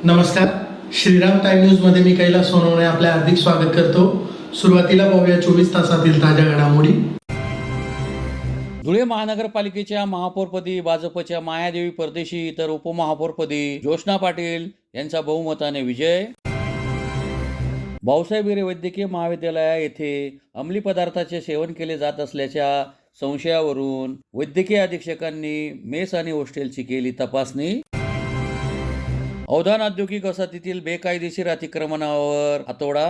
नमस्कार. Shriram time news मध्ये मी कैलास सोनवणे आपले हार्दिक स्वागत करतो. सुरुवातीला पाहूया 24 तासातील ताज्या घडामोडी. धुळे महानगरपालिकेच्या महापौरपदी भाजपच्या मायादेवी परदेशी तर उपमहापौरपदी ज्योत्स्ना पाटील यांचा बहुमताने विजय. भाऊसाहेब हिरे वैद्यकीय महाविद्यालया येथे अंमली पदार्थाचे सेवन केले जात असल्याच्या संशयावरून वैद्यकीय अधीक्षकांनी मेस आणि हॉस्टेलची केली तपासणी. औधान औद्योगिक वसाहतीतील बेकायदेशीर अतिक्रमणावर हातोडा.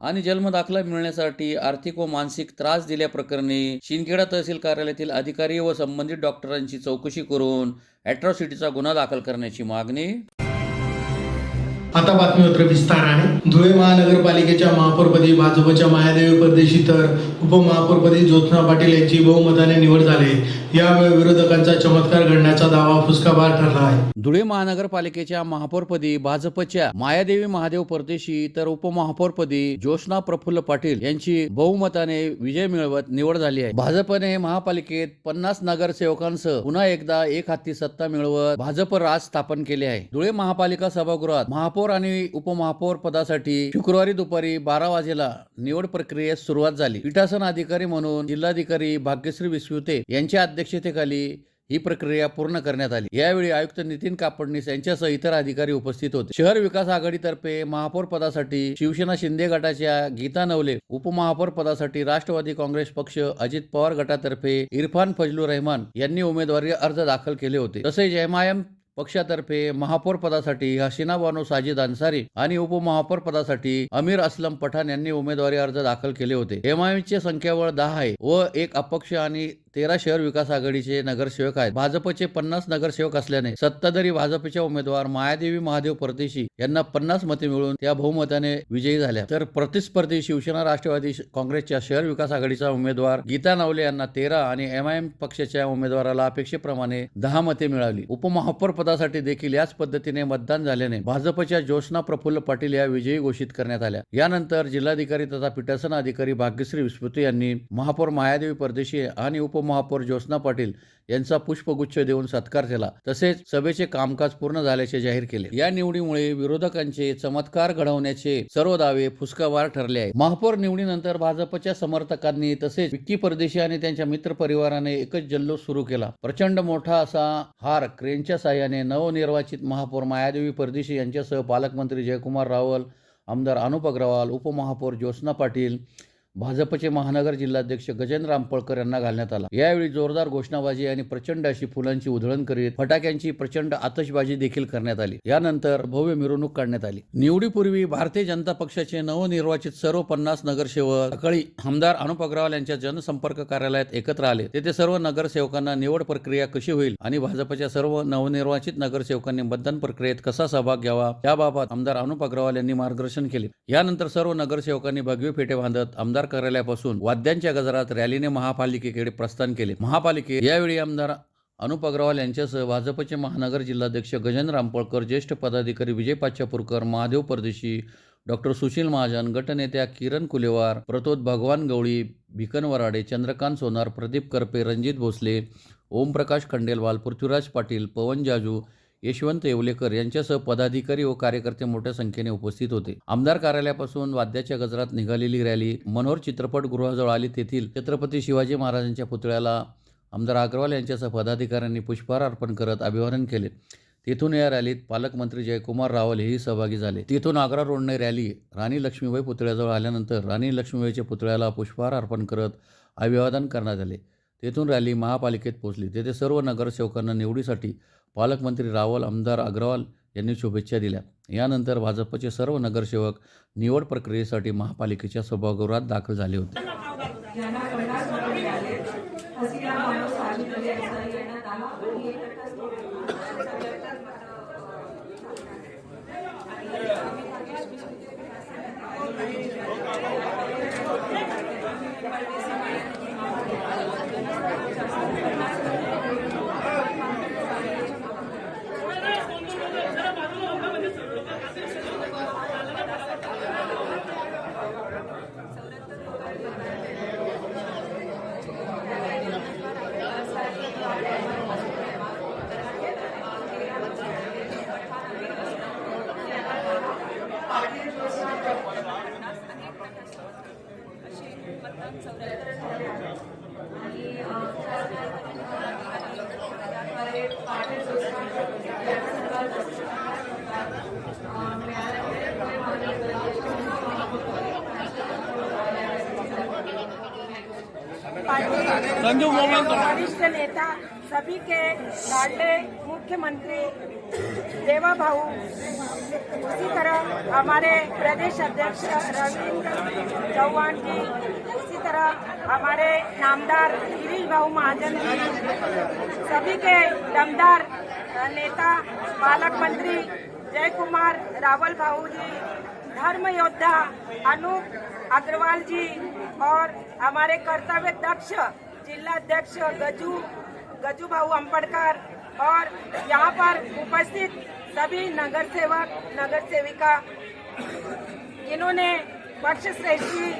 आणि जन्मदाखला मिळण्यासाठी आर्थिक व मानसिक त्रास दिल्याप्रकरणी शिंदखेडा तहसील कार्यालयातील अधिकारी व संबंधित डॉक्टरांची चौकशी करून अॅट्रॉसिटीचा गुन्हा दाखल करण्याची मागणी. आता बातमीपत्र विस्ताराने. धुळे महानगरपालिकेच्या महापौरपदी भाजपच्या मायादेवी परदेशी तर उपमहापौरपदी ज्योत्स्ना पाटील यांची बहुमताने निवड झाली. यामुळे विरोधकांचा चमत्कार घडण्याचा दावा फुसकाबार ठरला आहे. धुळे महानगरपालिकेच्या महापौरपदी भाजपच्या मायादेवी महादेव परदेशी तर उपमहापौरपदी ज्योत्स्ना प्रफुल्ल पाटील यांची बहुमताने विजय मिळवत निवड झाली आहे. भाजपने महापालिकेत 50 नगरसेवकांसह पुन्हा एकदा एक हाती सत्ता मिळवत भाजप राज स्थापन केले आहे. धुळे महापालिका सभागृहात महापौर आणि उपमहापौर पदासाठी शुक्रवारी दुपारी 12 वाजेला निवड प्रक्रियेस सुरुवात झाली. पीठासन अधिकारी म्हणून जिल्हाधिकारी भाग्यश्री विस्वते यांच्या अध्यक्षतेखाली ही प्रक्रिया पूर्ण करण्यात आली. यावेळी आयुक्त नितीन कापडणीस यांच्यासह इतर अधिकारी उपस्थित होते. शहर विकास आघाडीतर्फे महापौर पदासाठी शिवसेना शिंदे गटाच्या गीता नवले, उपमहापौर पदासाठी राष्ट्रवादी काँग्रेस पक्ष अजित पवार गटातर्फे इरफान फजलुर रहमान यांनी उमेदवारी अर्ज दाखल केले होते. तसेच एमआयएम पक्षातर्फे महापौर पदासाठी हसीना बानो साजिद अन्सारी आणि उपमहापौर पदासाठी अमीर असलम पठाण यांनी उमेदवारी अर्ज दाखल केले होते. एमआयएमची संख्याबळ 10 आहे व एक अपक्ष आणि 13 शहर विकास आघाडीचे नगरसेवक आहेत. भाजपचे 50 नगरसेवक असल्याने सत्ताधारी भाजपच्या उमेदवार मायादेवी महादेव परदेशी यांना 50 मते मिळून त्या बहुमताने विजयी झाल्या. तर प्रतिस्पर्धी शिवसेना राष्ट्रवादी काँग्रेसच्या शहर विकास आघाडीचा उमेदवार गीता नवले यांना 13 आणि एमआयएम पक्षाच्या उमेदवाराला अपेक्षेप्रमाणे 10 मते मिळाली. उपमहापौर पदासाठी देखील याच पद्धतीने मतदान झाल्याने भाजपच्या ज्योत्स्ना प्रफुल्ल पाटील या विजयी घोषित करण्यात आल्या. यानंतर जिल्हाधिकारी तथा पीठासन अधिकारी भाग्यश्री विस्वते यांनी महापौर मायादेवी परदेशी आणि उपमहापौर ज्योत्स्ना पाटील यांचा पुष्पगुच्छ देऊन सत्कार केला. तसेच सभेचे कामकाज पूर्ण झाल्याचे जाहीर केले. या निवडीमुळे विरोधकांचे चमत्कार घडवण्याचे सर्व दावे फुसकाबार ठरले आहे. महापौर निवडीनंतर भाजपच्या समर्थकांनी तसेच विक्की परदेशी आणि त्यांच्या मित्र परिवाराने एकच जल्लोष सुरू केला. प्रचंड मोठा असा हार क्रेनच्या साहाय्याने नवनिर्वाचित महापौर मायादेवी परदेशी यांच्यासह पालकमंत्री जयकुमार रावल, आमदार अनुप अग्रवाल, उपमहापौर ज्योत्स्ना पाटील, भाजपचे महानगर जिल्हाध्यक्ष गजेंद्र रामपळकर यांना घालण्यात आला. यावेळी जोरदार घोषणाबाजी आणि प्रचंड अशी फुलांची उधळण करीत फटाक्यांची प्रचंड आतषबाजी देखील करण्यात आली. यानंतर भव्य मिरवणूक काढण्यात आली. निवडीपूर्वी भारतीय जनता पक्षाचे नवनिर्वाचित सर्व 50 नगरसेवक सकाळी आमदार अनुप अग्रवाल यांच्या जनसंपर्क कार्यालयात एकत्र आले. तेथे सर्व नगरसेवकांना निवड प्रक्रिया कशी होईल आणि भाजपच्या सर्व नवनिर्वाचित नगरसेवकांनी मतदान प्रक्रियेत कसा सहभाग घ्यावा याबाबत आमदार अनुप अग्रवाल यांनी मार्गदर्शन केले. यानंतर सर्व नगरसेवकांनी भगवे फेटे बांधत आमदार कार्यालयापासून वाद्यांच्या गजरात रॅलीने महापालिकेकडे प्रस्थान केले. महापालिकेत यावेळी आमदार अनुप अग्रवाल यांच्यासह भाजपचे महानगर जिल्हाध्यक्ष गजेंद्र रामपळकर, ज्येष्ठ पदाधिकारी विजय पाचापूरकर, महादेव परदेशी, डॉक्टर सुशील महाजन, गटनेत्या किरण कुलेवार, प्रतोद भगवान गवळी, भिकन वराडे, चंद्रकांत सोनार, प्रदीप करपे, रणजित भोसले, ओमप्रकाश खंडेलवाल, पृथ्वीराज पाटील, पवन जाजू, यशवंत येवलेकर यांच्यासह पदाधिकारी व कार्यकर्ते मोठ्या संख्येने उपस्थित होते. आमदार कार्यालयापासून वाद्याच्या गजरात निघालेली रॅली मनोहर चित्रपटगृहाजवळ आली. तेथील छत्रपती शिवाजी महाराजांच्या पुतळ्याला आमदार अग्रवाल यांच्यासह पदाधिकाऱ्यांनी पुष्पहार अर्पण करत अभिवादन केले. तेथून या रॅलीत पालकमंत्री जयकुमार रावल हेही सहभागी झाले. तेथून आग्रा रोडने रॅली राणी लक्ष्मीबाई पुतळ्याजवळ आल्यानंतर राणी लक्ष्मीबाईच्या पुतळ्याला पुष्पहार अर्पण करत अभिवादन करण्यात आले. तेथून रॅली महापालिकेत पोहोचली. तेथे सर्व नगरसेवकांना निवडीसाठी पालकमंत्री रावल, आमदार अग्रवाल यांनी शुभेच्छा दिल्या. यानंतर भाजपचे सर्व नगरसेवक निवड प्रक्रियेसाठी महापालिकेच्या सभागृहात दाखल झाले होते. 74 झाल्या आणि त्याद्वारे पाटील वरिष्ठ नेता सभी के लाडले मुख्यमंत्री देवा भाऊ, उसी तरह हमारे प्रदेश अध्यक्ष रविंद्र चौहान जी, उसी तरह हमारे नामदार गिरीश भाऊ महाजन जी, सभी के दमदार नेता पालक मंत्री जय कुमार रावल भाऊ जी, धर्म योद्धा अनूप अग्रवाल जी और हमारे कर्तव्य दक्ष जिलाध्यक्ष गजू भाऊ अंबड़कर और यहाँ पर उपस्थित सभी नगर सेवक नगर सेविका, जिन्होंने पक्ष श्रेष्ठी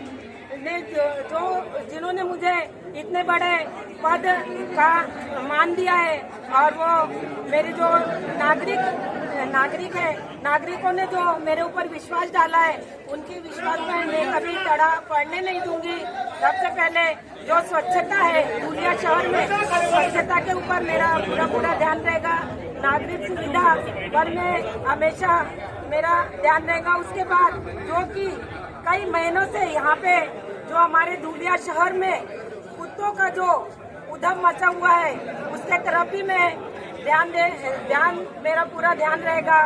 ने जिन्होंने मुझे इतने बड़े पद का मान दिया है और वो मेरे जो नागरिक है, नागरिकों ने जो मेरे ऊपर विश्वास डाला है, उनके विश्वास में मैं कभी टड़ा पड़ने नहीं दूंगी। सबसे पहले जो स्वच्छता है दुनिया शहर में, स्वच्छता के ऊपर मेरा पूरा ध्यान रहेगा। नागरिक सुविधा पर मैं हमेशा मेरा ध्यान रहेगा। उसके बाद जो कि कई महीनों से यहाँ पे जो हमारे धुलिया शहर में कुत्तों का जो उधम मचा हुआ है, उसके तरफ भी मैं मेरा पूरा ध्यान रहेगा।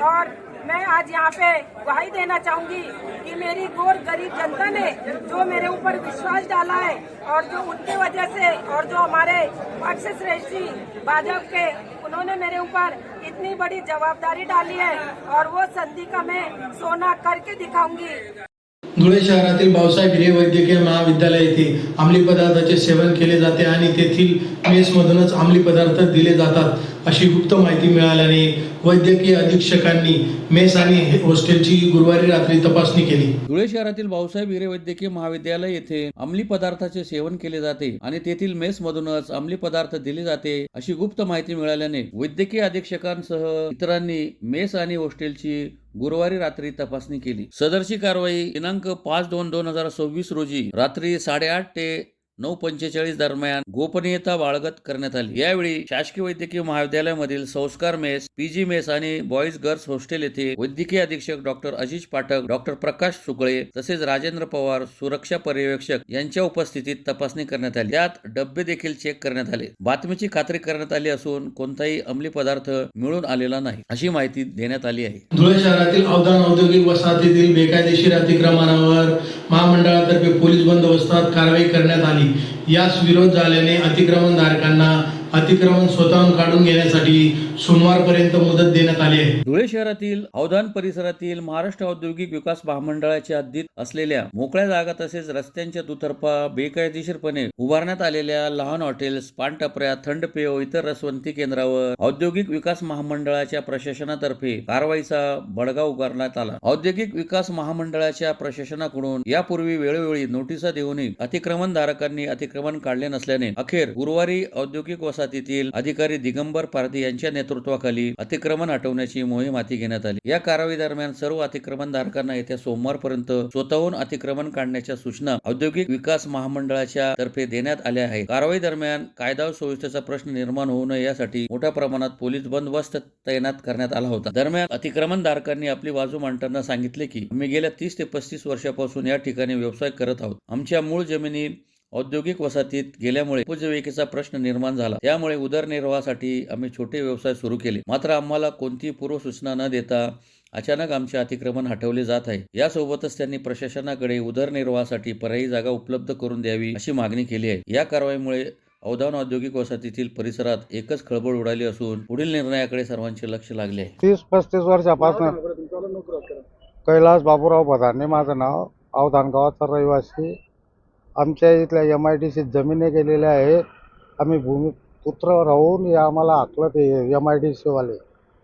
और मैं आज यहाँ पे गवाही देना चाहूंगी कि मेरी गोर गरीब जनता ने जो मेरे ऊपर विश्वास डाला है और जो उनके वजह से और जो हमारे पक्ष श्रेष्ठी भाजपा के, उन्होंने मेरे ऊपर इतनी बड़ी जवाबदारी डाली है और वो संधि का मैं सोना करके दिखाऊंगी। धुळे शहरातील भाऊसाहेब हिरे वैद्यकीय महाविद्यालय येथे अंमली पदार्थाचे सेवन केले जाते आणि तेथील मेसमधूनच अंमली पदार्थ दिले जातात अशी गुप्त माहिती मिळाल्याने वैद्यकीय अधीक्षकांनी मेस आणि हॉस्टेलची गुरुवारी रात्री तपासणी केली। धुळे शहरातील भाऊसाहेब हिरे वैद्यकीय महाविद्यालय येथे अंमली पदार्थाचे सेवन केले जाते आणि तेथील मेस मधूनच अंमली पदार्थ दिले जाते अशी गुप्त माहिती मिळाल्याने वैद्यकीय अधीक्षकांसह इतरांनी मेस आणि हॉस्टेलची गुरुवारी रात्री तपासणी केली। सदरची कारवाई दिनांक 5/2/2026 रोजी रात्री 8:30 ते 9:45 दरम्यान गोपनीयता बाळगत करण्यात आली। यावेळी शासकीय वैद्यकीय महाविद्यालयामधील संस्कार मेस, पीजी मेस आणि बॉईज गर्ल्स हॉस्टेल येथे वैद्यकीय अधीक्षक डॉक्टर अजिज पाठक, डॉक्टर प्रकाश सुकळे तसेच राजेंद्र पवार सुरक्षा पर्यवेक्षक यांच्या उपस्थितीत तपासणी करण्यात आली। त्यात डब्बे देखील चेक करण्यात आले। बातमीची खात्री करण्यात आली असून कोणताही अंमली पदार्थ मिळून आलेला नाही अशी माहिती देण्यात आली आहे। धुळे शहरातील अवधान औद्योगिक वसाहतीतील बेकायदेशीर अतिक्रमणावर महामंडळातर्फे पोलीस बंदोबस्तात कारवाई करण्यात आली। यास विरोध झाल्याने अतिक्रमणधारकांना अतिक्रमण स्वतःहून काढून घेण्यासाठी सोमवारपर्यंत मुदत देण्यात आली आहे। धुळे शहरातील अवधान परिसरातील महाराष्ट्र औद्योगिक विकास महामंडळाच्या हद्दीत असलेल्या मोकळ्या जागा तसेच रस्त्यांच्या दुतर्फा बेकायदेशीरपणे उभारण्यात आलेल्या लहान हॉटेल्स, पानटपऱ्या, थंड पेय व इतर रसवंती केंद्रावर औद्योगिक विकास महामंडळाच्या प्रशासनातर्फे कारवाईचा बडगा उगारण्यात आला। औद्योगिक विकास महामंडळाच्या प्रशासनाकडून यापूर्वी वेळोवेळी नोटिसा देऊनही अतिक्रमणधारकांनी अतिक्रमण काढले नसल्याने अखेर गुरुवारी औद्योगिक वसाहतीतील अधिकारी दिगंबर पारधी यांच्या नेतृत्वाखाली अतिक्रमण हटवण्याची मोहीम हाती घेण्यात आली। या कारवाई दरम्यान सर्व अतिक्रमणधारकांना येत्या सोमवारपर्यंत स्वतःहून अतिक्रमण काढण्याच्या सूचना औद्योगिक विकास महामंडळाच्या तर्फे देण्यात आल्या आहेत। कारवाई दरम्यान कायदा व सुव्यवस्थेचा प्रश्न निर्माण होऊ नये यासाठी मोठ्या प्रमाणात पोलीस बंदोबस्त तैनात करण्यात आला होता। दरम्यान अतिक्रमणधारकांनी आपली बाजू मांडताना सांगितले की आम्ही गेल्या 30 ते 35 वर्षापासून या ठिकाणी व्यवसाय करत आहोत। आमच्या मूळ जमिनी औद्योगिक वसाहतीत गेल्यामुळे उपजीविकेचा प्रश्न निर्माण झाला, त्यामुळे उदरनिर्वाहासाठी आम्ही छोटे व्यवसाय सुरू केले। मात्र आम्हाला कोणतीही पूर्वसूचना न देता अचानक आमचे अतिक्रमण हटवले जात आहे। यासोबतच त्यांनी प्रशासनाकडे उदरनिर्वाहासाठी पर्यायी जागा उपलब्ध करून द्यावी अशी मागणी केली आहे। या कारवाईमुळे अवधान औद्योगिक वसाहतीतील परिसरात एकच खळबळ उडाली असून पुढील निर्णयाकडे सर्वांचे लक्ष लागले आहे। 30-35 वर्षापासून कैलास बाबूराव बधाने माझं नाव, अवधान गावाचा रहिवासी। आमच्या इथल्या MIDC जमिनी गेलेल्या आहेत। आम्ही भूमिपुत्र राहून या आम्हाला आखलं ते MIDC वाले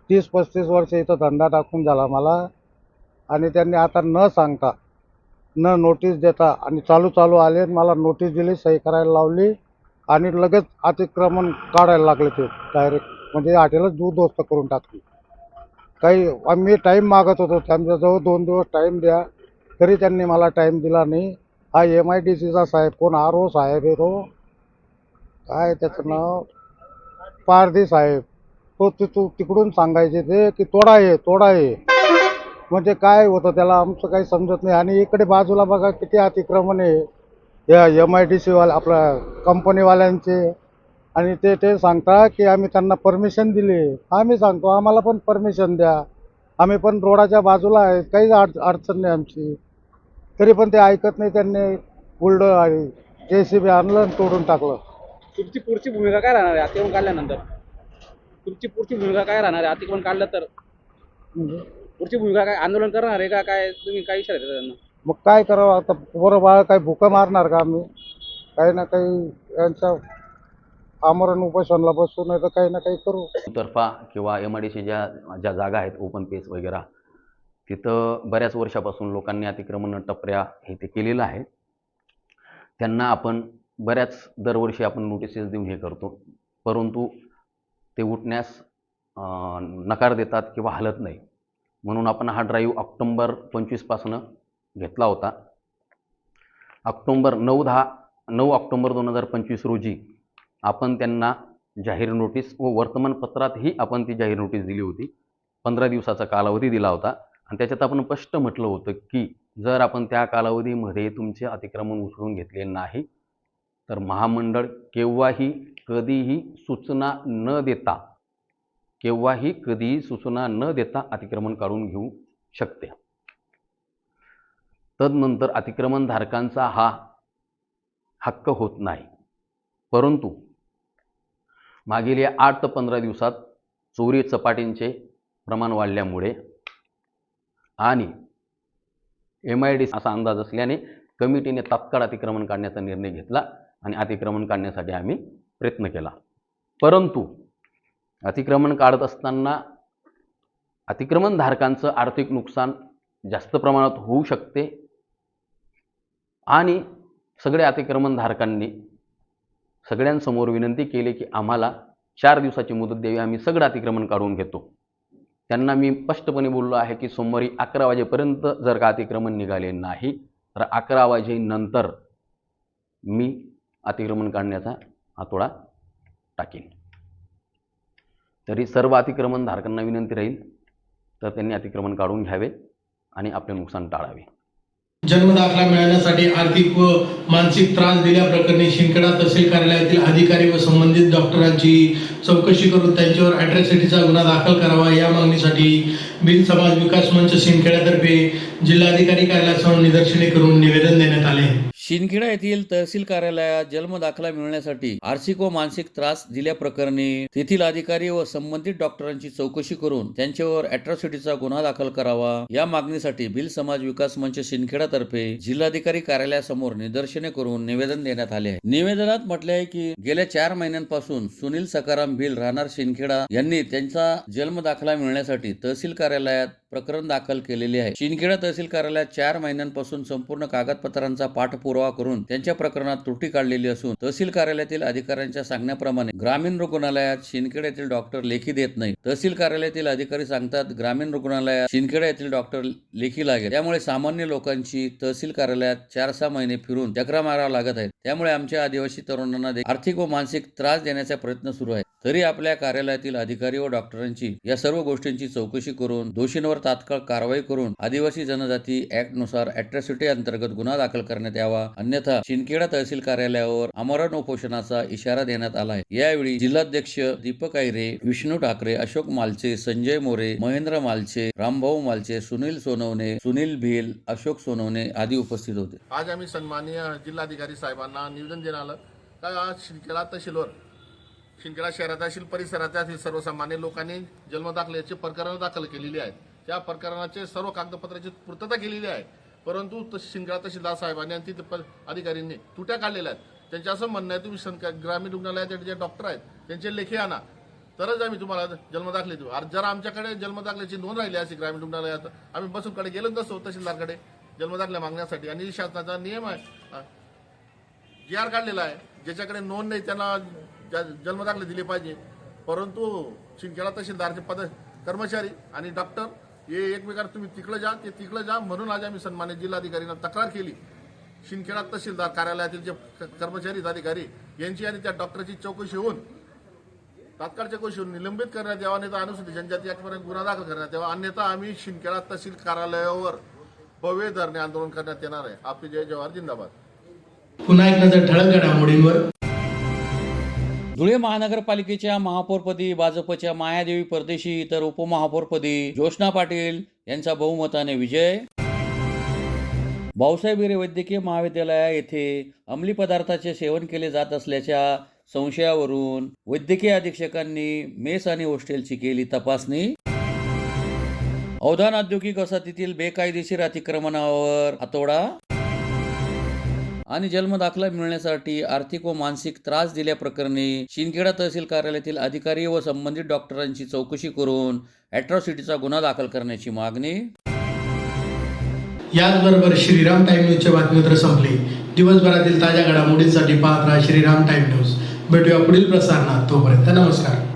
30-35 वर्ष इथं धंदा टाकून झाला मला, आणि त्यांनी आता न सांगता न नोटीस देता आणि चालू आले, मला नोटीस दिली, सही करायला लावली आणि लगेच अतिक्रमण काढायला लागले। ते डायरेक्ट म्हणजे हॉटेलच उद्ध्वस्त करून टाकली। काही आम्ही टाईम मागत होतो त्यांच्याजवळ, 2 दिवस टाईम द्या, तरी त्यांनी मला टाईम दिला नाही। हा MIDCचा साहेब कोण RO साहेब आहे तो, काय त्याचं नाव, पारधी साहेब, तो तिकडून सांगायचे ते की तोडा आहे. म्हणजे काय होतं त्याला आमचं काही समजत नाही. आणि इकडे बाजूला बघा किती अतिक्रमण आहे या MIDC वाला आपल्या कंपनीवाल्यांचे. आणि ते सांगता की आम्ही त्यांना परमिशन दिली. आम्ही सांगतो आम्हाला पण परमिशन द्या, आम्ही पण रोडाच्या बाजूला आहे, काहीच अडचण नाही आमची. तरी पण ते ऐकत नाही. त्यांनी बुलडोझर आणि JCB आणलं आणि तोडून टाकलं. तुमची पुढची भूमिका काय राहणार आहे अतिक्रमण काढल्यानंतर? तुमची पुढची भूमिका काय राहणार आहे अतिक्रमण काढलं तर? पुढची भूमिका काय, आंदोलन करणार आहे का काय? तुम्ही काय इशारा देता त्यांना? मग काय करावं आता, पोरं बाळ काही भुका मारणार का आम्ही? काही ना काही यांच्या आमरण उपोषणाला बसू, नाही तर काही ना काही करू. तर्फा किंवा MIDC ज्या जागा आहेत ओपन पेस वगैरे, तिथं बऱ्याच वर्षापासून लोकांनी अतिक्रमण टपऱ्या हे ते केलेलं आहे. त्यांना आपण बऱ्याच दरवर्षी आपण नोटिसेस देऊन हे करतो, परंतु ते उठण्यास नकार देतात किंवा हलत नाही. म्हणून आपण हा ड्राईव्ह ऑक्टोबर 25 पासून घेतला होता. 9 ऑक्टोबर 2025 रोजी आपण त्यांना जाहीर नोटीस व वर्तमानपत्रातही आपण ती जाहीर नोटीस दिली होती. 15 दिवसाचा कालावधी दिला होता आणि त्याच्यात आपण स्पष्ट म्हटलं होतं की जर आपण त्या कालावधीमध्ये तुमचे अतिक्रमण उचलून घेतले नाही तर महामंडळ केव्हाही कधीही सूचना न देता अतिक्रमण काढून घेऊ शकते. तदनंतर अतिक्रमणधारकांचा हा हक्क होत नाही. परंतु मागील या 8 ते 15 दिवसात चोरी चपाटींचे प्रमाण वाढल्यामुळे आणि MIDC असा अंदाज असल्याने कमिटीने तात्काळ अतिक्रमण काढण्याचा निर्णय घेतला आणि अतिक्रमण काढण्यासाठी आम्ही प्रयत्न केला. परंतु अतिक्रमण काढत असताना अतिक्रमणधारकांचं आर्थिक नुकसान जास्त प्रमाणात होऊ शकते आणि सगळ्या अतिक्रमणधारकांनी सगळ्यांसमोर विनंती केली की आम्हाला 4 दिवसाची मुदत द्यावी, आम्ही सगळं अतिक्रमण काढून घेतो. त्यांना मी स्पष्टपणे बोललो आहे की सोमवारी 11 वाजेपर्यंत जर का अतिक्रमण निघाले नाही तर 11 वाजेनंतर मी अतिक्रमण काढण्याचा हातोडा टाकेन. तरी सर्व अतिक्रमणधारकांना विनंती राहील तर त्यांनी अतिक्रमण काढून घ्यावे आणि आपले नुकसान टाळावे. जन्मदाखला मिळवण्यासाठी आर्थिक व मानसिक त्रास दिल्याप्रकरणी शिंदखेडा तहसील कार्यालयातील अधिकारी व संबंधित डॉक्टरांची चौकशी करून त्यांच्यावर अॅट्रॉसिटीचा गुन्हा दाखल करावा या मागणीसाठी भिल समाज विकास मंच शिंदखेड्यातर्फे जिल्हाधिकारी कार्यालयासमोर निदर्शने करून निवेदन देण्यात आले. शिंदखेडा येथील तहसील कार्यालयात जन्मदाखला मिळवण्यासाठी आर्थिक व मानसिक त्रास दिल्याप्रकरणी तेथील अधिकारी व संबंधित डॉक्टरांची चौकशी करून त्यांच्यावर अॅट्रॉसिटीचा गुन्हा दाखल करावा या मागणीसाठी भिल समाज विकास मंच शिंदखेडातर्फे जिल्हाधिकारी कार्यालयासमोर निदर्शने करून निवेदन देण्यात आले आहे. निवेदनात म्हटले आहे की गेल्या 4 महिन्यांपासून सुनील सकाराम भिल राहणार शिंदखेडा यांनी त्यांचा जन्मदाखला मिळण्यासाठी तहसील कार्यालयात प्रकरण दाखल केलेले आहे. शिंदखेडा तहसील कार्यालयात 4 महिन्यांपासून संपूर्ण कागदपत्रांचा पाठपुरावा करून त्यांच्या प्रकरणात त्रुटी काढलेली असून तहसील कार्यालयातील अधिकाऱ्यांच्या सांगण्याप्रमाणे ग्रामीण रुग्णालयात शिंदखेडा येथील डॉक्टर लेखी देत नाही. तहसील कार्यालयातील अधिकारी सांगतात ग्रामीण रुग्णालयात शिंदखेडा येथील डॉक्टर लेखी लागेल. त्यामुळे सामान्य लोकांची तहसील कार्यालयात 4-6 महिने फिरून चक्रा मारावा लागत आहेत. त्यामुळे आमच्या आदिवासी तरुणांना आर्थिक व मानसिक त्रास देण्याचा प्रयत्न सुरू आहे. तरी आपल्या कार्यालयातील अधिकारी व डॉक्टरांची या सर्व गोष्टींची चौकशी करून दोषींवर तात्काळ कारवाई करून आदिवासी जनजाती ऍक्ट नुसार अॅट्रॉसिटी अंतर्गत गुन्हा दाखल करण्यात यावा, अन्यथा शिंदखेडा तहसील कार्यालयावर आमरण उपोषणाचा इशारा देण्यात आला आहे. यावेळी जिल्हाध्यक्ष दीपक आयरे, विष्णू ठाकरे, अशोक मालचे, संजय मोरे, महेंद्र मालचे, रामभाऊ मालचे, सुनील सोनवणे, सुनील भिल, अशोक सोनवणे आदी उपस्थित होते. आज आम्ही सन्माननीय जिल्हाधिकारी साहेबांना निवेदन देण्यात आलं का शिंदखेडा तहसीलवर शिंदखेडा शहरातील परिसरातील सर्वसामान्य लोकांनी जन्मदाखल्याचे प्रकरण दाखल केलेली आहेत. त्या प्रकरणाचे सर्व कागदपत्राची पूर्तता केलेली आहे, परंतु शिंदखेडा तहसीलदार साहेबांनी आणि तिथे अधिकाऱ्यांनी तुट्या काढलेल्या आहेत. त्यांचं असं म्हणणं आहे तुम्ही ग्रामीण रुग्णालयाचे जे डॉक्टर आहेत त्यांचे लेखी आणा तरच आम्ही तुम्हाला जन्मदाखले देऊ. जर आमच्याकडे जन्मदाखल्याची नोंद राहिली अशी ग्रामीण रुग्णालयात आम्ही बसूनकडे गेलो नसतो तहसीलदारकडे जन्मदाखला मागण्यासाठी. आणि शासनाचा नियम आहे, GR काढलेला आहे, ज्याच्याकडे नोंद नाही त्यांना जन्मदाखले दिले पाहिजे. परंतु शिंदखेडा तहसीलदारचे कर्मचारी आणि डॉक्टर हे एकमेकांना तुम्ही तिकडे जा ते तिकडे जा म्हणून आज आम्ही सन्मान्य जिल्हाधिकाऱ्यांना तक्रार केली शिंदखेडा तहसीलदार कार्यालयातील जे कर्मचारी अधिकारी यांची आणि त्या डॉक्टरची चौकशी होऊन तात्काळ चौकशी होऊन निलंबित करण्यात यावा, अन्यथा अनुसूचित जनजाती ऍक्टपर्यंत गुन्हा दाखल करण्यात यावा, अन्यथा आम्ही शिंदखेडा तहसील कार्यालयावर भव्य धरणे आंदोलन करण्यात येणार आहे. आपली जय जवाहर जिंदाबाद. पुन्हा एक नजर ठळक घडामोडींवर. धुळे महानगरपालिकेच्या महापौरपदी भाजपच्या मायादेवी परदेशी तर उपमहापौरपदी ज्योत्स्ना पाटील यांचा बहुमताने विजय. भाऊसाहेब हिरे वैद्यकीय महाविद्यालय येथे अंमली पदार्थाचे सेवन केले जात असल्याच्या संशयावरून वैद्यकीय अधीक्षकांनी मेस आणि हॉस्टेलची केली तपासणी. औधान औद्योगिक वसाहतीतील बेकायदेशीर अतिक्रमणावर हातोडा आणि जन्मदाखला मिळण्यासाठी आर्थिक व मानसिक त्रास दिल्याप्रकरणी शिंदखेडा तहसील कार्यालयातील अधिकारी व संबंधित डॉक्टरांची चौकशी करून अॅट्रॉसिटीचा गुन्हा दाखल करण्याची मागणी. याचबरोबर श्रीराम टाइम न्यूजचे बातमीपत्र संपले. दिवसभरातील ताज्या घडामोडींसाठी पाहत राहा श्रीराम टाइम न्यूज. भेटूया पुढील प्रसारणात. तोपर्यंत नमस्कार.